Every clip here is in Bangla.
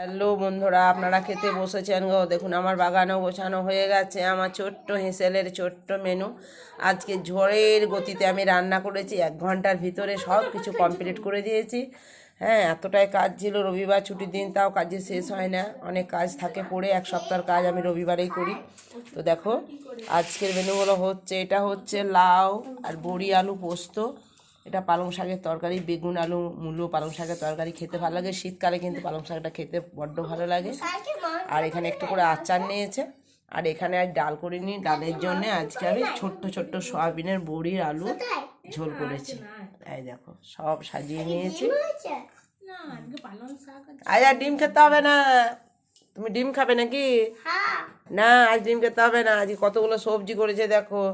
হ্যালো বন্ধুরা, আপনারা খেতে বসেছেন গো। দেখুন আমার বাগানও গোছানো হয়ে গেছে। আমার ছোট্ট হেঁসেলের ছোট্ট মেনু। আজকে ঝড়ের গতিতে আমি রান্না করেছি, 1 ঘন্টার ভিতরে সব কিছু কমপ্লিট করে দিয়েছি। হ্যাঁ, এতটাই কাজ ছিল, রবিবার ছুটির দিন, তাও কাজে শেষ হয় না, অনেক কাজ থাকে পড়ে। 1 সপ্তাহের কাজ আমি রবিবারেই করি। তো দেখো আজকের মেনুগুলো হচ্ছে, এটা হচ্ছে লাউ আর বড়ি আলু পোস্ত, এটা পালং শাকের তরকারি, বেগুন আলু মূলো পালং শাকের তরকারি খেতে ভালো লাগে। শীতকালে কিন্তু পালং শাকটা খেতে বড্ড ভালো লাগে। আর এখানে একটু করে আচার নিয়েছে। আর এখানে আর ডাল করিনি, ডালের জন্য আজকে আমি ছোট্ট ছোট্ট সয়াবিনের বড়ির আলু ঝোল করেছি। এই দেখো সব সাজিয়ে নিয়েছি। আজ আর ডিম খেতে হবে না। তুমি ডিম খাবে নাকি? না, আজ ডিম খেতে হবে না। আজ কতগুলো সবজি করেছে দেখো।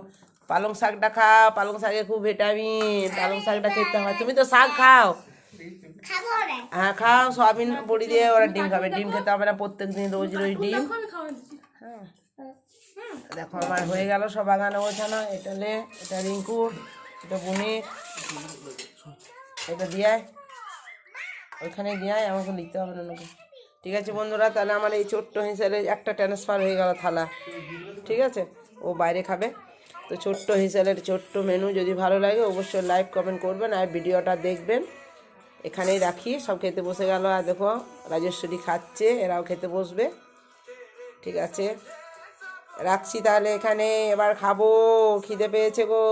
পালং শাকটা খাও, পালং শাকে খুব ভিটামিন, পালং শাকটা খেতে হয়। তুমি তো শাক খাও। হ্যাঁ খাও, সয়াবিন বড়ি দিয়ে ওরা ডিম খাবে। ডিম খেতে হবে না প্রত্যেকদিন, রোজ রোজ ডিম। হ্যাঁ দেখো আমার হয়ে গেল সব বাগানে গোছানো। এটা লে, এটা রিঙ্কুর, এটা বুনির, এটা দিয়ায়, ওইখানে দিয়ায়, আমাকে লিখতে হবে না নাকি। ঠিক আছে বন্ধুরা, তাহলে আমার এই ছোট্ট হিসেবে একটা ট্রান্সফার হয়ে গেল থালা। ঠিক আছে, ও বাইরে খাবে। তো ছোট্ট হিসেবের ছোট্ট মেনু যদি ভালো লাগে অবশ্যই লাইক কমেন্ট করবেন আর ভিডিওটা দেখবেন। এখানেই রাখি, সব খেতে বসে গেল। আর দেখো রাজেশ্বরী খাচ্ছে, এরাও খেতে বসবে। ঠিক আছে, রাখছি তাহলে এখানে, এবার খাবো, খিদে পেয়েছে গো।